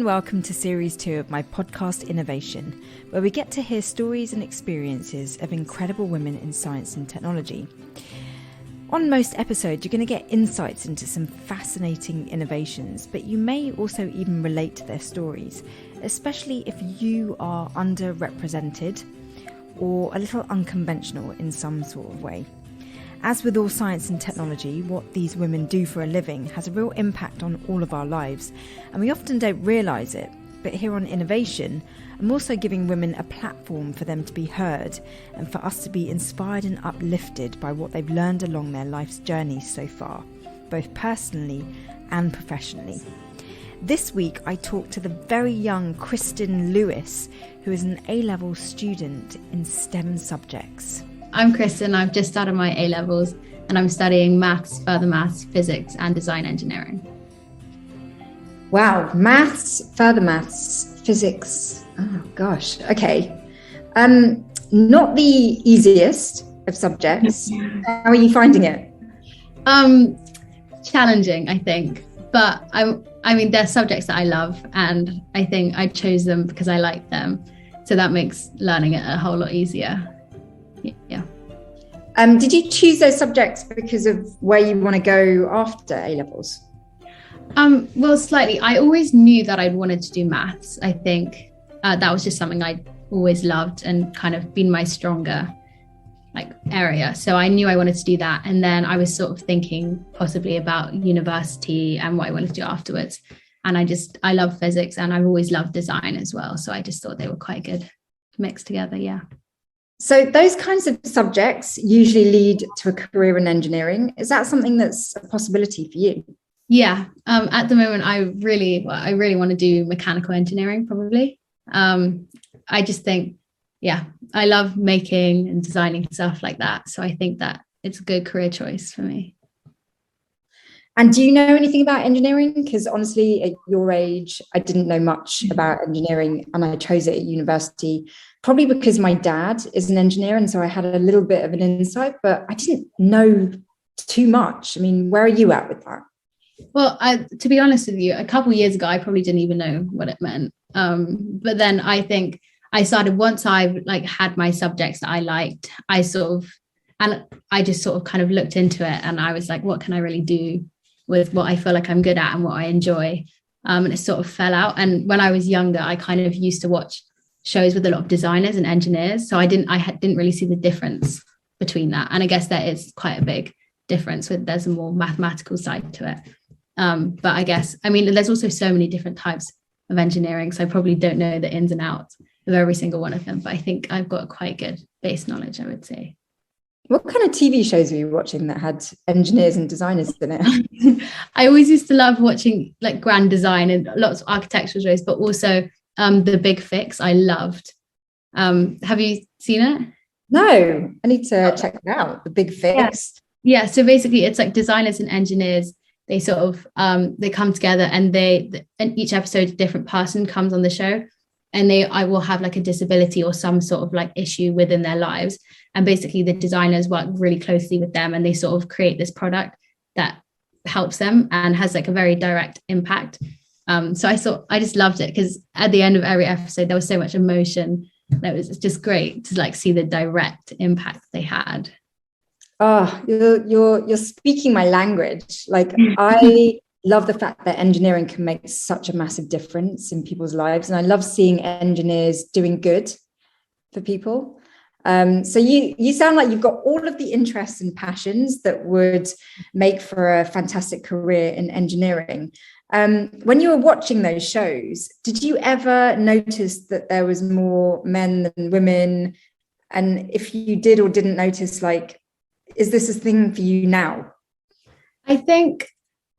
welcome to Series 2 of my podcast Innervation, where we get to hear stories and experiences of incredible women in science and technology. On most episodes, you're going to get insights into some fascinating innovations, but you may also even relate to their stories, especially if you are underrepresented or a little unconventional in some sort of way. As with all science and technology, what these women do for a living has a real impact on all of our lives, and we often don't realise it. But here on Innervation, I'm also giving women a platform for them to be heard and for us to be inspired and uplifted by what they've learned along their life's journey so far, both personally and professionally. This week, I talked to the very young Kristin Lewis, who is an A-level student in STEM subjects. I'm Kristin. I've just started my A-levels and I'm studying maths, further maths, physics and design engineering. Wow, maths, further maths, physics. Oh gosh, okay. Not the easiest of subjects. How are you finding it? Challenging, I think. But I mean, they're subjects that I love and I think I chose them because I like them. So that makes learning it a whole lot easier. Yeah. Did you choose those subjects because of where you want to go after A-levels? Well, slightly. I always knew that I'd wanted to do maths. I think that was just something I always loved and kind of been my stronger area. So I knew I wanted to do that. And then I was sort of thinking possibly about university and what I wanted to do afterwards. And I love physics and I've always loved design as well. So I just thought they were quite good mixed together. Yeah. So those kinds of subjects usually lead to a career in engineering. Is that something that's a possibility for you? Yeah. At the moment, I really want to do mechanical engineering, probably. I just think, I love making and designing stuff like that. So I think that it's a good career choice for me. And do you know anything about engineering? Because honestly, at your age, I didn't know much about engineering and I chose it at university, probably because my dad is an engineer. And so I had a little bit of an insight, but I didn't know too much. I mean, where are you at with that? Well, to be honest with you, a couple of years ago, I probably didn't even know what it meant. But then I think I started, once I've had my subjects that I liked, I just sort of kind of looked into it and I was like, what can I really do with what I feel like I'm good at and what I enjoy. And it sort of fell out. And when I was younger, I kind of used to watch shows with a lot of designers and engineers. So I didn't really see the difference between that. And I guess there is quite a big difference there's a more mathematical side to it. But I guess, there's also so many different types of engineering. So I probably don't know the ins and outs of every single one of them. But I think I've got quite good base knowledge, I would say. What kind of TV shows were you watching that had engineers and designers in it? I always used to love watching grand design and lots of architectural shows, but also The Big Fix I loved. Have you seen it? No, I need to check it out. The Big Fix. Yeah. So basically it's designers and engineers. They sort of they come together and and each episode a different person comes on the show and I will have a disability or some sort of issue within their lives. And basically the designers work really closely with them and they sort of create this product that helps them and has a very direct impact. So I just loved it because at the end of every episode, there was so much emotion. That was just great to see the direct impact they had. Oh, you're speaking my language. I love the fact that engineering can make such a massive difference in people's lives. And I love seeing engineers doing good for people. So you sound like you've got all of the interests and passions that would make for a fantastic career in engineering. When you were watching those shows, did you ever notice that there was more men than women? And if you did or didn't notice, is this a thing for you now? I think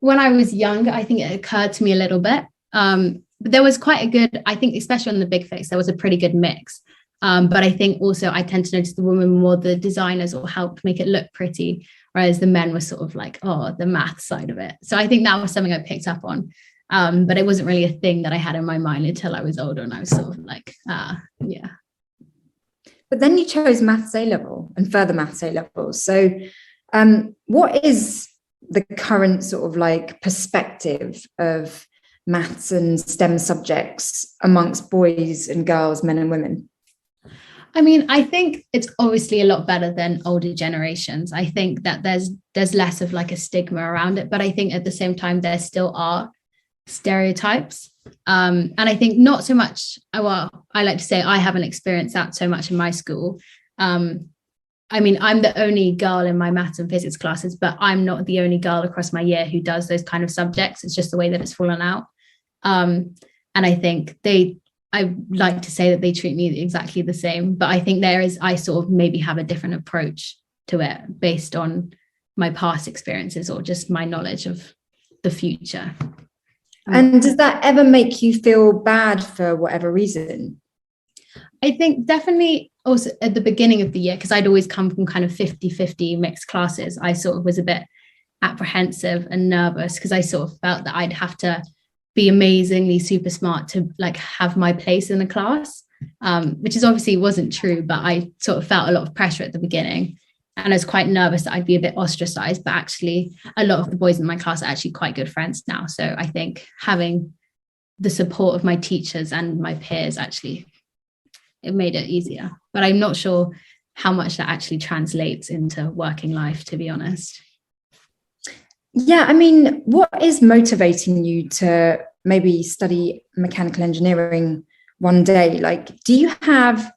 when I was younger, I think it occurred to me a little bit. But there was quite a good, I think, especially on The Big Fix, there was a pretty good mix. But I think also I tend to notice the women more the designers or help make it look pretty, whereas the men were sort of the math side of it. So I think that was something I picked up on. But it wasn't really a thing that I had in my mind until I was older and I was sort of yeah. But then you chose maths A-level and further maths A-levels. So what is the current sort of perspective of maths and STEM subjects amongst boys and girls, men and women? I mean, I think it's obviously a lot better than older generations. I think that there's less of like a stigma around it, but I think at the same time there still are stereotypes. And I think not so much, well, I like to say I haven't experienced that so much in my school. I mean, I'm the only girl in my maths and physics classes, but I'm not the only girl across my year who does those kind of subjects. It's just the way that it's fallen out. And I think I like to say that they treat me exactly the same, but I think I sort of maybe have a different approach to it based on my past experiences or just my knowledge of the future. And does that ever make you feel bad for whatever reason? I think definitely also at the beginning of the year, because I'd always come from kind of 50-50 mixed classes, I sort of was a bit apprehensive and nervous because I sort of felt that I'd have to be amazingly super smart to like have my place in the class, which is obviously wasn't true, but I sort of felt a lot of pressure at the beginning. And I was quite nervous that I'd be a bit ostracized, but actually a lot of the boys in my class are actually quite good friends now. So I think having the support of my teachers and my peers, actually, it made it easier. But I'm not sure how much that actually translates into working life, to be honest. Yeah, I mean, what is motivating you to maybe study mechanical engineering one day? Like, do you have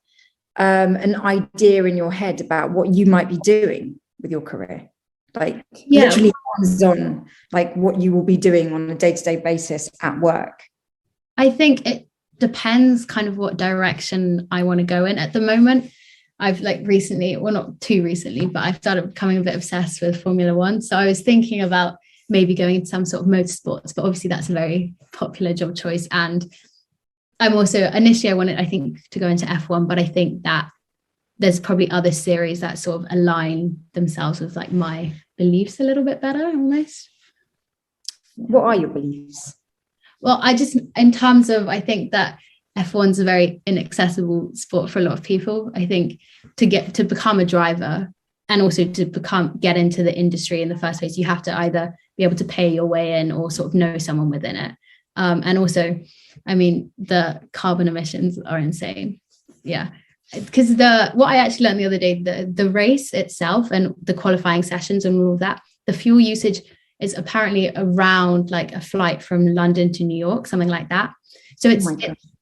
an idea in your head about what you might be doing with your career? Like, literally hands-on, like what you will be doing on a day-to-day basis at work? I think it depends kind of what direction I want to go in. At the moment, I've like recently, well, not too recently, but I've started becoming a bit obsessed with Formula One. So I was thinking about maybe going into some sort of motorsports, but obviously that's a very popular job choice. And I'm also, initially I wanted, I think, to go into F1, but I think that there's probably other series that sort of align themselves with like my beliefs a little bit better, almost. What are your beliefs? Well, I just, in terms of, I think that F1's a very inaccessible sport for a lot of people. I think to become a driver and also to get into the industry in the first place, you have to either be able to pay your way in or sort of know someone within it. And also, I mean, the carbon emissions are insane. Yeah. Because what I actually learned the other day, the race itself and the qualifying sessions and all of that, the fuel usage is apparently around like a flight from London to New York, something like that. So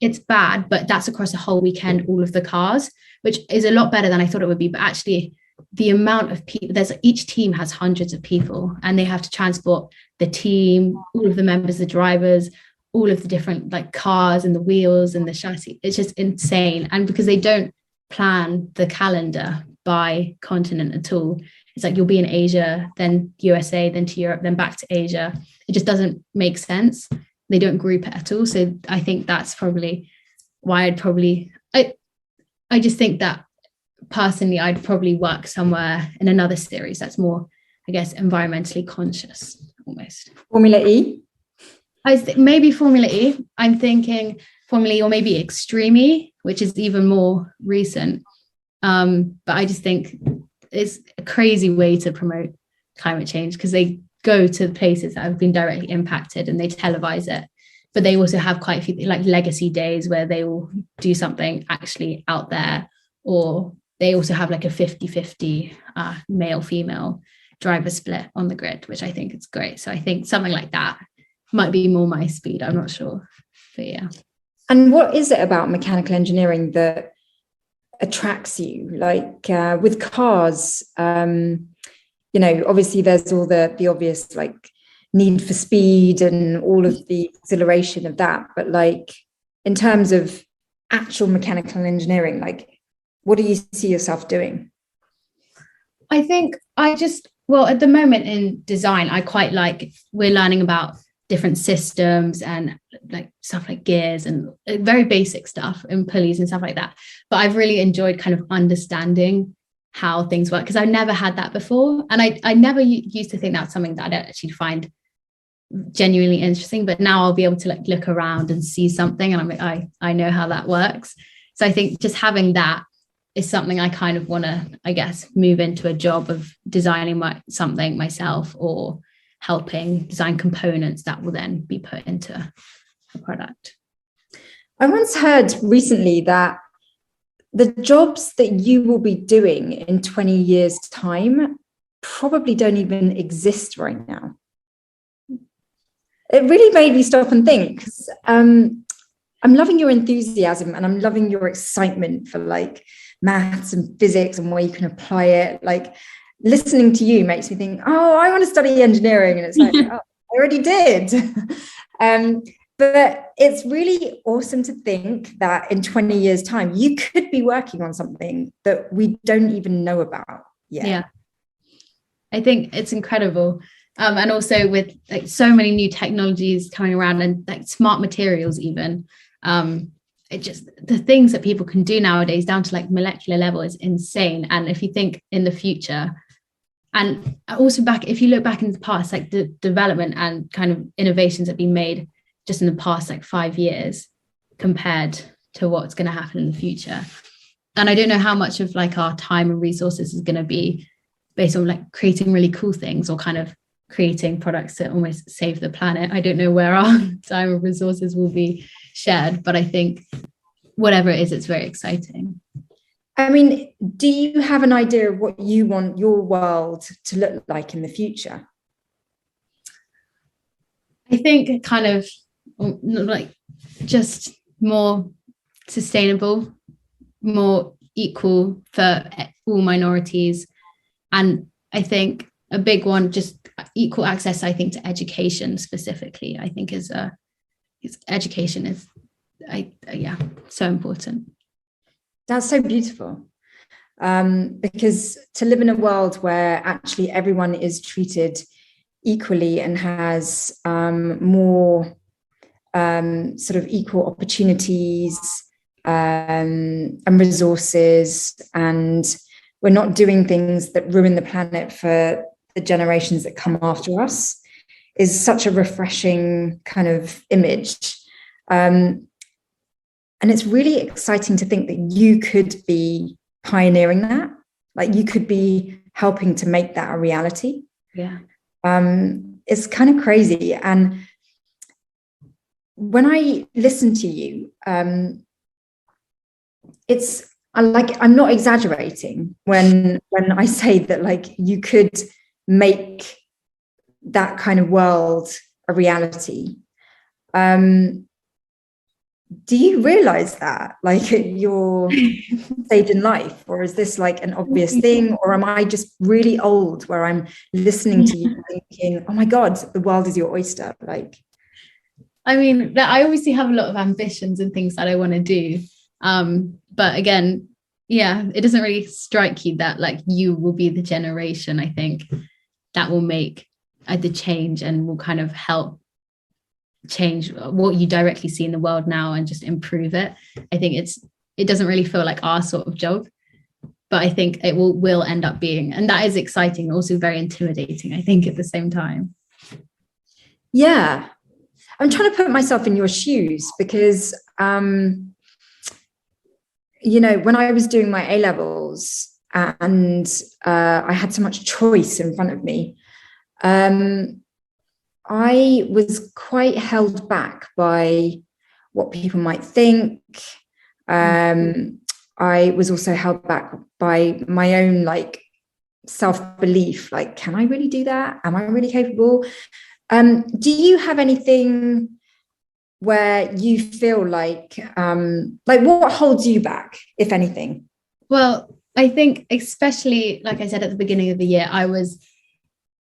it's bad, but that's across a whole weekend, all of the cars, which is a lot better than I thought it would be. But actually, the amount of people, each team has hundreds of people and they have to transport the team, all of the members, the drivers, all of the different like cars and the wheels and the chassis. It's just insane. And because they don't plan the calendar by continent at all, it's like you'll be in Asia, then USA, then to Europe, then back to Asia. It just doesn't make sense. They don't group it at all. So I think that's probably why I just think that personally, I'd probably work somewhere in another series that's more, I guess, environmentally conscious almost. Formula E? I think maybe Formula E. I'm thinking Formula E or maybe Extreme E, which is even more recent. But I just think it's a crazy way to promote climate change because they go to places that have been directly impacted and they televise it. But they also have quite a few like legacy days where they will do something actually out there, or they also have like a 50-50 male-female driver split on the grid, which I think is great. So I think something like that might be more my speed. I'm not sure. But yeah. And what is it about mechanical engineering that attracts you? Like with cars, obviously there's all the obvious like need for speed and all of the exhilaration of that. But like in terms of actual mechanical engineering, like what do you see yourself doing? I think at the moment in design, I quite like we're learning about different systems and like stuff like gears and very basic stuff and pulleys and stuff like that. But I've really enjoyed kind of understanding how things work because I never had that before. And I never used to think that's something that I'd actually find genuinely interesting. But now I'll be able to like look around and see something and I'm like, I know how that works. So I think just having that is something I kind of want to, I guess, move into a job of designing something myself or helping design components that will then be put into a product. I once heard recently that the jobs that you will be doing in 20 years' time probably don't even exist right now. It really made me stop and think, because I'm loving your enthusiasm and I'm loving your excitement for like maths and physics and where you can apply it. Like listening to you makes me think, oh, I want to study engineering. And it's like, oh, I already did. But it's really awesome to think that in 20 years' time, you could be working on something that we don't even know about yet. Yeah, I think it's incredible. And also with like so many new technologies coming around and like smart materials even, it just, the things that people can do nowadays down to like molecular level is insane. And if you think in the future, and also if you look back in the past, like the development and kind of innovations that have been made just in the past like 5 years compared to what's going to happen in the future. And I don't know how much of like our time and resources is going to be based on like creating really cool things or kind of creating products that almost save the planet. I don't know where our time and resources will be shared, but I think whatever it is, it's very exciting. I mean, do you have an idea of what you want your world to look like in the future? I think kind of like just more sustainable, more equal for all minorities. And I think a big one, just equal access, I think, to education specifically, I think education is so important. That's so beautiful. Because to live in a world where actually everyone is treated equally and has more sort of equal opportunities and resources, and we're not doing things that ruin the planet for the generations that come after us, is such a refreshing kind of image. And it's really exciting to think that you could be pioneering that, like you could be helping to make that a reality. Yeah. It's kind of crazy. And when I listen to you, I'm not exaggerating when I say that like you could make that kind of world a reality. Do you realize that like at your stage in life, or is this like an obvious thing, or am I just really old where I'm listening to you thinking, oh my God, the world is your oyster? Like, I mean, I obviously have a lot of ambitions and things that I want to do. But again, yeah, it doesn't really strike you that like you will be the generation, I think, that will make the change and will kind of help change what you directly see in the world now and just improve it. I think it doesn't really feel like our sort of job, but I think it will end up being, and that is exciting, also very intimidating, I think, at the same time. Yeah, I'm trying to put myself in your shoes because you know, when I was doing my A-levels and I had so much choice in front of me, I was quite held back by what people might think. I was also held back by my own like self-belief, like, can I really do that? Am I really capable? Do you have anything where you feel like what holds you back, if anything? Well, I think especially, like I said at the beginning of the year, I was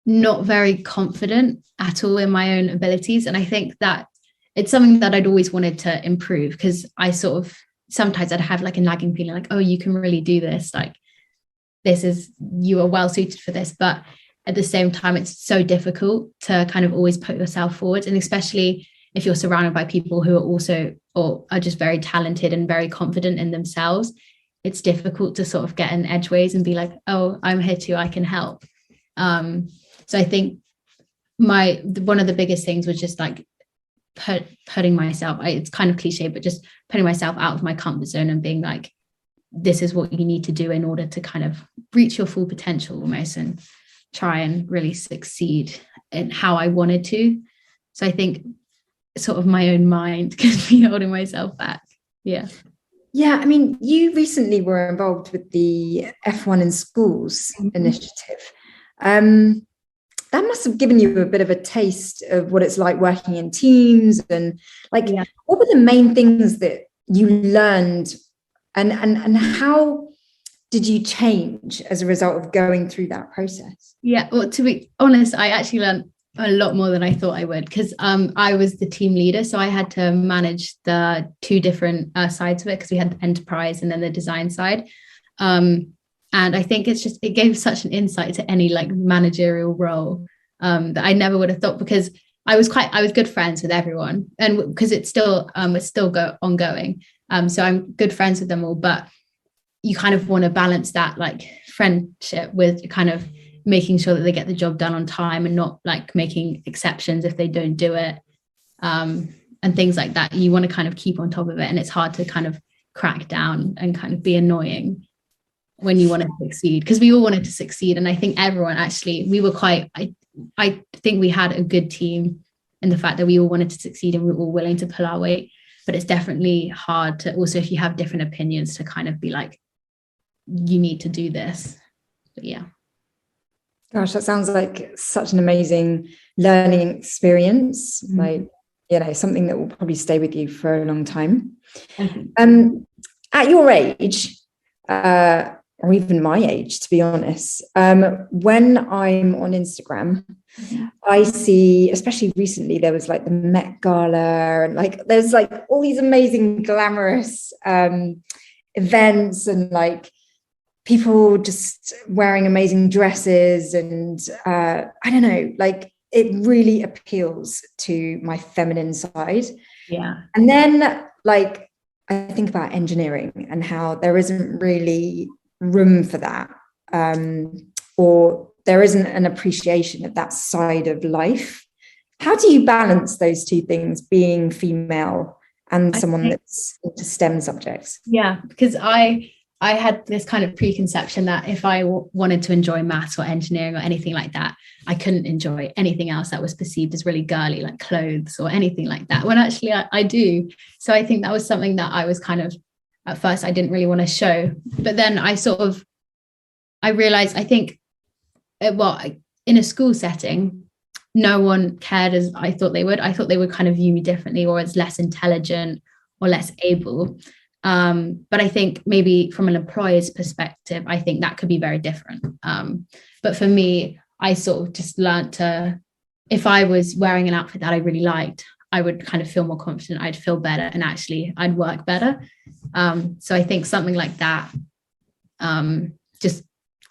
not very confident at all in my own abilities. And I think that it's something that I'd always wanted to improve, because I sort of, sometimes I'd have like a nagging feeling like, oh, you can really do this. Like, you are well suited for this. But at the same time, it's so difficult to kind of always put yourself forward. And especially if you're surrounded by people who are also, or are just very talented and very confident in themselves, it's difficult to sort of get in edgeways and be like, oh, I'm here too, I can help. So I think one of the biggest things was just like putting myself, it's kind of cliche, but just putting myself out of my comfort zone and being like, this is what you need to do in order to kind of reach your full potential almost and try and really succeed in how I wanted to. So I think sort of my own mind can be holding myself back. Yeah. Yeah, I mean, you recently were involved with the F1 in Schools initiative. That must have given you a bit of a taste of what it's like working in teams, and like, what were the main things that you learned, and how did you change as a result of going through that process? Yeah, well, to be honest, I actually learned a lot more than I thought I would, because I was the team leader, so I had to manage the two different sides of it, because we had the enterprise and then the design side. And I think it gave such an insight to any like managerial role that I never would have thought, because I was good friends with everyone, and because it's still ongoing. So I'm good friends with them all, but you kind of want to balance that like friendship with kind of making sure that they get the job done on time and not like making exceptions if they don't do it, and things like that. You want to kind of keep on top of it, and it's hard to kind of crack down and kind of be annoying when you want to succeed, because we all wanted to succeed. And I think everyone actually, we were quite, I think we had a good team in the fact that we all wanted to succeed and we were all willing to pull our weight. But it's definitely hard to also, if you have different opinions, to kind of be like, you need to do this. But yeah. Gosh, that sounds like such an amazing learning experience. Like, you know, something that will probably stay with you for a long time. At your age, or even my age, to be honest, when I'm on Instagram, I see, especially recently, there was like the Met Gala, and like there's like all these amazing glamorous events, and like people just wearing amazing dresses, and I don't know, like it really appeals to my feminine side. Yeah. And then like I think about engineering and how there isn't really room for that, or there isn't an appreciation of that side of life. How do you balance those two things, being female and someone that's into STEM subjects? Yeah, because I had this kind of preconception that if I wanted to enjoy maths or engineering or anything like that, I couldn't enjoy anything else that was perceived as really girly, like clothes or anything like that, when actually I do. So I think that was something that I was kind of, at first I didn't really want to show. But then I realized, I think, in a school setting, no one cared as I thought they would. I thought they would kind of view me differently, or as less intelligent or less able. But I think maybe from an employer's perspective, I think that could be very different. But for me, I sort of just learned to, if I was wearing an outfit that I really liked, I would kind of feel more confident, I'd feel better, and actually I'd work better. So I think something like that, just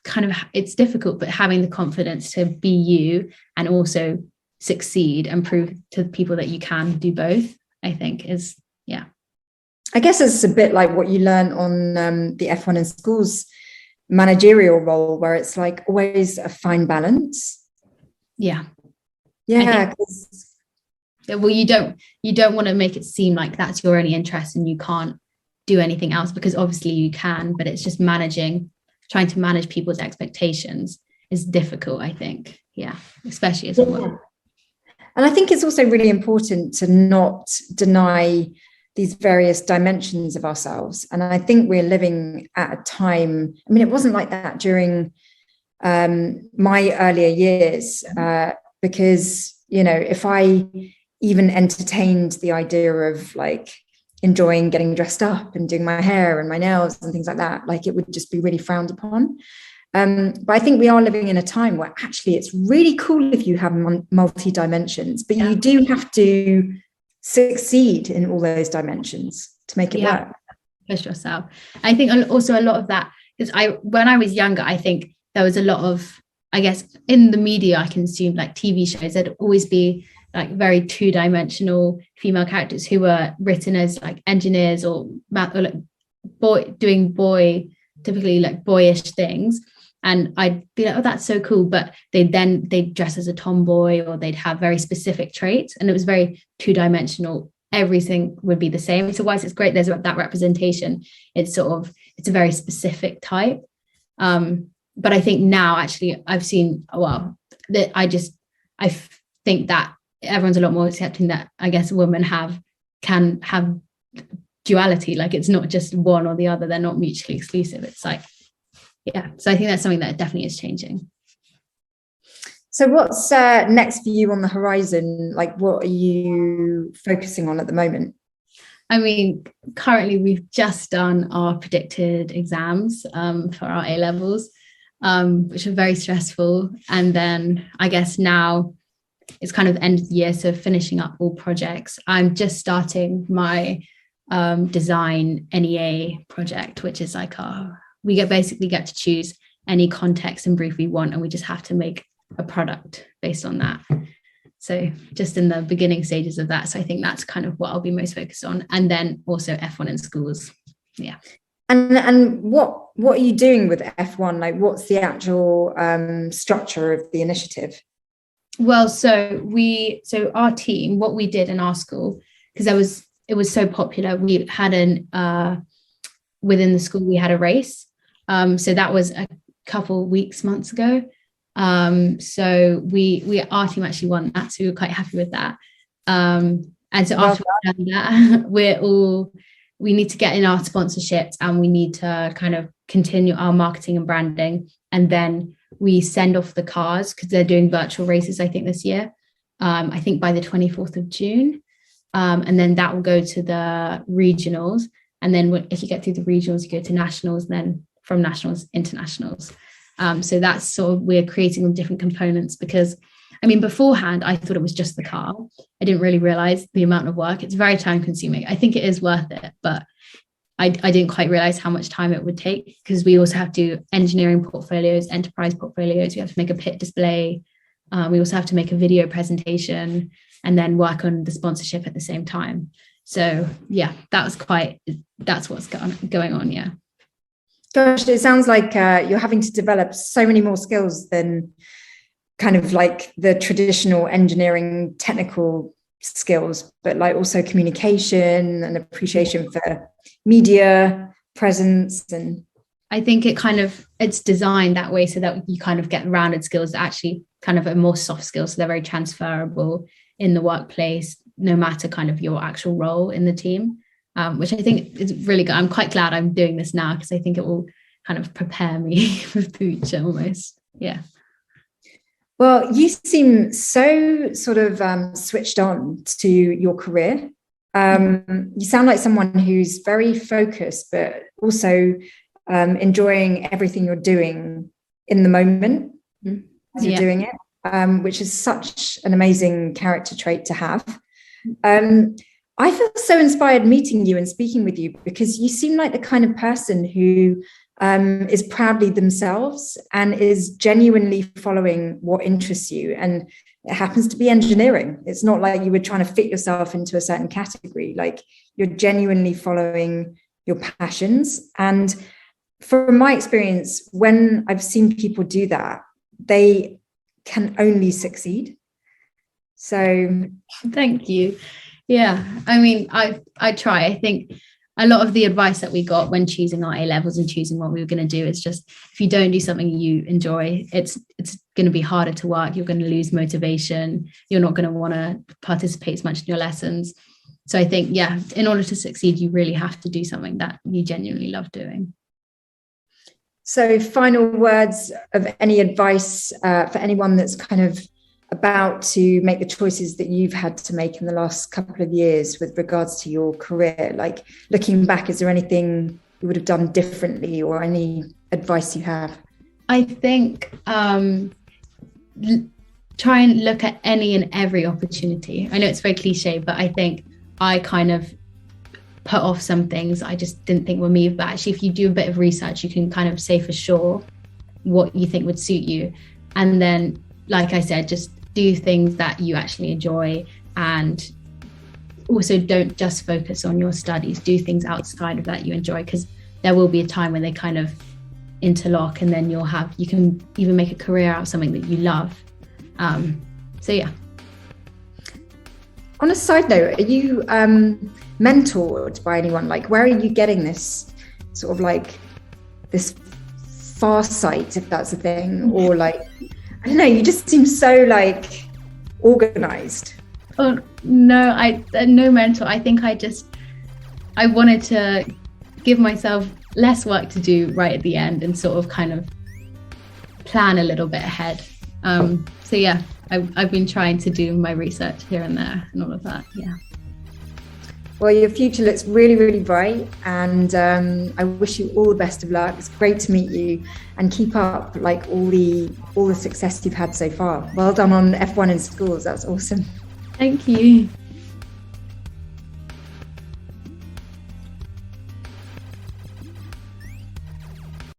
kind of, it's difficult, but having the confidence to be you and also succeed and prove to people that you can do both, I think is, yeah. I guess it's a bit like what you learn on the F1 in Schools managerial role, where it's like always a fine balance. Yeah. Yeah. Well, you don't want to make it seem like that's your only interest and you can't do anything else, because obviously you can, but it's just trying to manage people's expectations is difficult, I think. Yeah, especially as a woman. And I think it's also really important to not deny these various dimensions of ourselves. And I think we're living at a time, I mean, it wasn't like that during my earlier years, because, you know, if I even entertained the idea of like enjoying getting dressed up and doing my hair and my nails and things like that, like it would just be really frowned upon. But I think we are living in a time where actually it's really cool if you have multi-dimensions, but you do have to succeed in all those dimensions to make it work. Push yourself. I think also a lot of that is when I was younger, I think there was a lot of, I guess, in the media I consumed, like TV shows, there'd always be like very two-dimensional female characters who were written as like engineers or like typically like boyish things. And I'd be like, oh, that's so cool. But they'd dress as a tomboy, or they'd have very specific traits. And it was very two-dimensional. Everything would be the same. So whilst it's great, there's that representation, it's a very specific type. But I think now actually I've seen, I think that everyone's a lot more accepting that, I guess, women can have duality. Like, it's not just one or the other. They're not mutually exclusive. It's like, yeah. So I think that's something that definitely is changing. So what's next for you on the horizon? Like, what are you focusing on at the moment? I mean, currently we've just done our predicted exams for our A-levels, which are very stressful. And then I guess now it's kind of the end of the year, so finishing up all projects. I'm just starting my design NEA project, which is like we basically get to choose any context and brief we want, and we just have to make a product based on that. So just in the beginning stages of that. So I think that's kind of what I'll be most focused on. And then also F1 in schools. Yeah. And what are you doing with F1? Like, what's the actual structure of the initiative? Well, so our team, what we did in our school, because it was so popular, we had within the school, we had a race. So that was a couple months ago. So our team actually won that, so we were quite happy with that. And so after we've done that, we need to get in our sponsorships, and we need to kind of continue our marketing and branding, and then we send off the cars, because they're doing virtual races, I think, this year, I think by the 24th of June, and then that will go to the regionals, and then if you get through the regionals, you go to nationals, and then from nationals, internationals. So that's sort of, we're creating all different components, because I mean, beforehand, I thought it was just the car. I didn't really realize the amount of work. It's very time consuming. I think it is worth it, but I didn't quite realize how much time it would take, because we also have to do engineering portfolios, enterprise portfolios. We have to make a pit display. We also have to make a video presentation, and then work on the sponsorship at the same time. So yeah, that's what's going on. Yeah. Gosh, it sounds like you're having to develop so many more skills than kind of like the traditional engineering technical skills, but like also communication and appreciation for media presence. And I think it's designed that way so that you kind of get rounded skills that actually kind of are more soft skills. So they're very transferable in the workplace, no matter kind of your actual role in the team. Which I think is really good. I'm quite glad I'm doing this now, because I think it will kind of prepare me for the future almost. Yeah. Well, you seem so sort of switched on to your career. You sound like someone who's very focused, but also enjoying everything you're doing in the moment as you're doing it, which is such an amazing character trait to have. I feel so inspired meeting you and speaking with you, because you seem like the kind of person who is proudly themselves and is genuinely following what interests you. And it happens to be engineering. It's not like you were trying to fit yourself into a certain category. Like, you're genuinely following your passions. And from my experience, when I've seen people do that, they can only succeed. So thank you. Yeah, I mean, I try. I think a lot of the advice that we got when choosing our A-levels and choosing what we were going to do is just, if you don't do something you enjoy, it's going to be harder to work. You're going to lose motivation. You're not going to want to participate as much in your lessons. So I think, yeah, in order to succeed, you really have to do something that you genuinely love doing. So final words of any advice for anyone that's kind of about to make the choices that you've had to make in the last couple of years with regards to your career? Like, looking back, is there anything you would have done differently, or any advice you have? I think try and look at any and every opportunity. I know it's very cliche, but I think I kind of put off some things I just didn't think were me. But actually, if you do a bit of research, you can kind of say for sure what you think would suit you. And then, like I said, just do things that you actually enjoy, and also don't just focus on your studies. Do things outside of that you enjoy, because there will be a time when they kind of interlock, and then you can even make a career out of something that you love. So yeah. On a side note, are you mentored by anyone? Like, where are you getting this sort of like this far sight, if that's a thing, or like, I don't know, you just seem so like organized. Oh no, no mentor. I think I wanted to give myself less work to do right at the end and sort of kind of plan a little bit ahead. So yeah, I've been trying to do my research here and there and all of that. Yeah. Well, your future looks really, really bright, and I wish you all the best of luck. It's great to meet you, and keep up like all the success you've had so far. Well done on F1 in schools. That's awesome. Thank you.